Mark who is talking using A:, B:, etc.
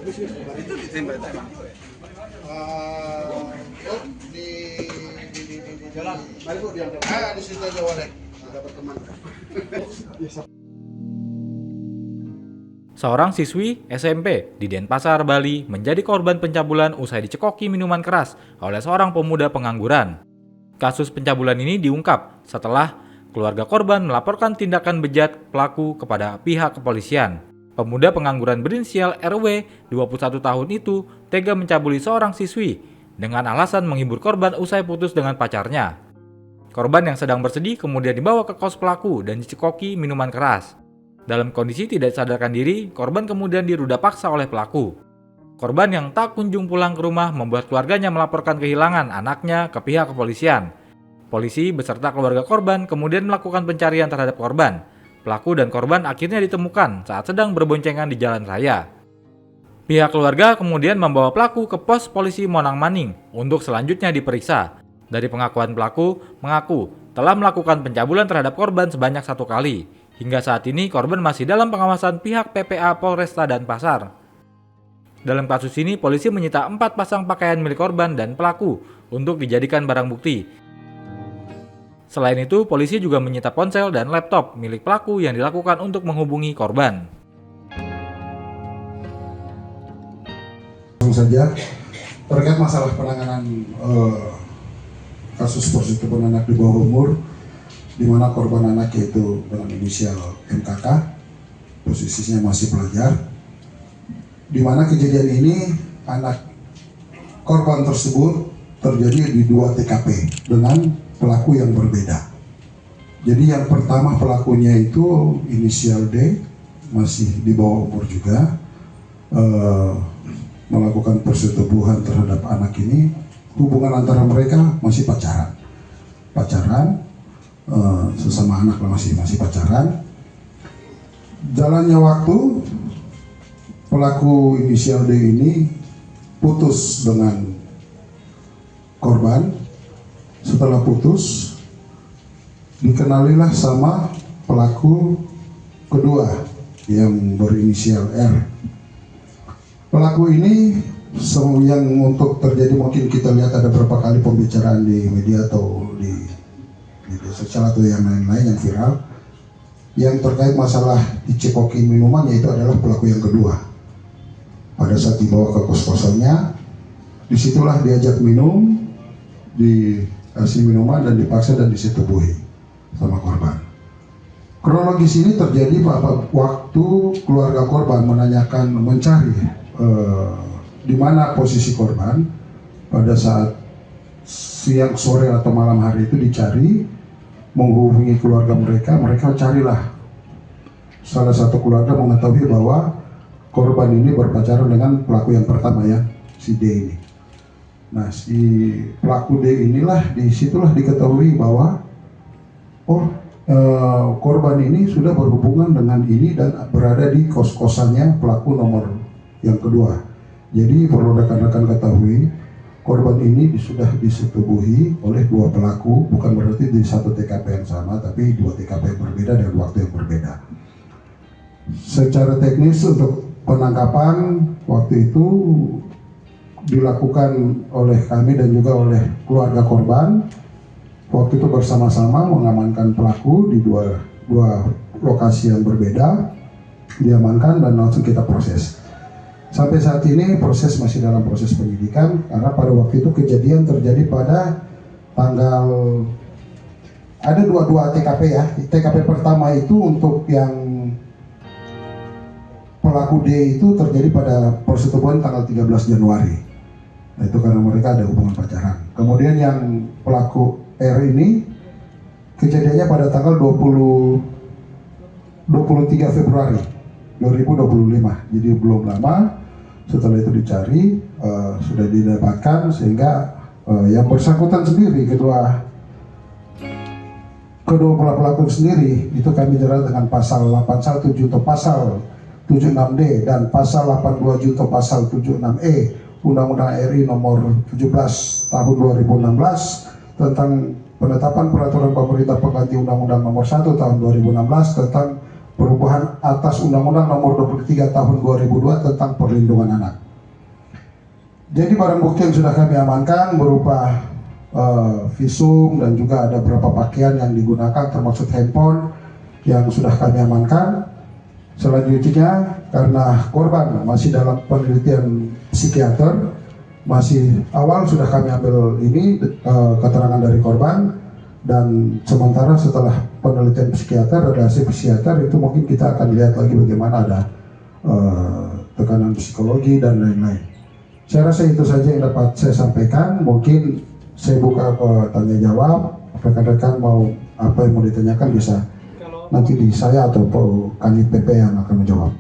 A: Itu ditembak tembak.
B: Oh, di jalan. Mari Bu diangkat. Di situ aja boleh. Dapat teman.
C: Seorang siswi SMP di Denpasar, Bali menjadi korban pencabulan usai dicekoki minuman keras oleh seorang pemuda pengangguran. Kasus pencabulan ini diungkap setelah keluarga korban melaporkan tindakan bejat pelaku kepada pihak kepolisian. Pemuda pengangguran berinisial RW, 21 tahun itu, tega mencabuli seorang siswi dengan alasan menghibur korban usai putus dengan pacarnya. Korban yang sedang bersedih kemudian dibawa ke kos pelaku dan dicekoki minuman keras. Dalam kondisi tidak sadarkan diri, korban kemudian diruda paksa oleh pelaku. Korban yang tak kunjung pulang ke rumah membuat keluarganya melaporkan kehilangan anaknya ke pihak kepolisian. Polisi beserta keluarga korban kemudian melakukan pencarian terhadap korban. Pelaku dan korban akhirnya ditemukan saat sedang berboncengan di jalan raya. Pihak keluarga kemudian membawa pelaku ke pos polisi Monang Maning untuk selanjutnya diperiksa. Dari pengakuan pelaku, mengaku telah melakukan pencabulan terhadap korban sebanyak 1 kali. Hingga saat ini korban masih dalam pengawasan pihak PPA Polresta Denpasar. Dalam kasus ini, polisi menyita 4 pasang pakaian milik korban dan pelaku untuk dijadikan barang bukti. Selain itu, polisi juga menyita ponsel dan laptop milik pelaku yang dilakukan untuk menghubungi korban.
B: Langsung saja, terkait masalah penanganan kasus persetubuhan anak di bawah umur, di mana korban anak yaitu dengan inisial MKK, posisinya masih pelajar, di mana kejadian ini anak korban tersebut terjadi di 2 TKP dengan pelaku yang berbeda. Jadi yang pertama pelakunya itu inisial D, masih di bawah umur juga, melakukan persetubuhan terhadap anak ini. Hubungan antara mereka masih pacaran, sesama anak lah, masih pacaran. Jalannya waktu, pelaku inisial D ini putus dengan korban. Setelah putus, dikenalilah sama pelaku kedua yang berinisial R. Pelaku ini yang untuk terjadi, mungkin kita lihat ada beberapa kali pembicaraan di media atau di media sosial atau yang lain-lain yang viral, yang terkait masalah dicekoki minuman, yaitu adalah pelaku yang kedua. Pada saat dibawa ke kos-kosannya, disitulah diajak minum, dikasih minuman dan dipaksa dan disetubuhi sama korban. Kronologis ini terjadi waktu keluarga korban menanyakan, mencari di mana posisi korban pada saat siang, sore atau malam hari itu dicari, menghubungi keluarga mereka carilah. Salah satu keluarga mengetahui bahwa korban ini berpacaran dengan pelaku yang pertama, ya, si D ini. Nah, si pelaku D inilah, disitulah diketahui bahwa korban ini sudah berhubungan dengan ini dan berada di kos-kosannya pelaku nomor yang kedua. Jadi perlu rekan-rekan ketahui, korban ini sudah disetubuhi oleh 2 pelaku, bukan berarti di 1 TKP yang sama, tapi 2 TKP yang berbeda dan waktu yang berbeda. Secara teknis untuk penangkapan waktu itu dilakukan oleh kami dan juga oleh keluarga korban. Waktu itu bersama-sama mengamankan pelaku di dua lokasi yang berbeda, diamankan dan langsung kita proses. Sampai saat ini proses masih dalam proses penyidikan, karena pada waktu itu kejadian terjadi pada tanggal, ada 22 TKP, ya. TKP pertama itu untuk yang pelaku D itu terjadi pada persetubuhan tanggal 13 Januari. Nah, itu karena mereka ada hubungan pacaran. Kemudian yang pelaku R ini kejadiannya pada tanggal 23 Februari 2025. Jadi belum lama setelah itu dicari, sudah didapatkan, sehingga yang bersangkutan sendiri, kedua pelaku sendiri itu kami jerat dengan pasal 81 junto pasal 76D dan pasal 82 junto pasal 76E Undang-Undang RI nomor 17 tahun 2016 tentang penetapan peraturan pemerintah pengganti Undang-Undang nomor 1 tahun 2016 tentang perubahan atas Undang-Undang Nomor 23 Tahun 2002 tentang Perlindungan Anak. Jadi barang bukti yang sudah kami amankan berupa visum dan juga ada beberapa pakaian yang digunakan termasuk handphone yang sudah kami amankan. Selanjutnya karena korban masih dalam penelitian psikiater, masih awal sudah kami ambil ini keterangan dari korban, dan sementara setelah penelitian psikiater ada hasil psikiater itu mungkin kita akan lihat lagi bagaimana ada tekanan psikologi dan lain-lain. Saya rasa itu saja yang dapat saya sampaikan. Mungkin saya buka ke tanya jawab, rekan-rekan mau apa yang mau ditanyakan bisa nanti di saya atau Kanit PP yang akan menjawab.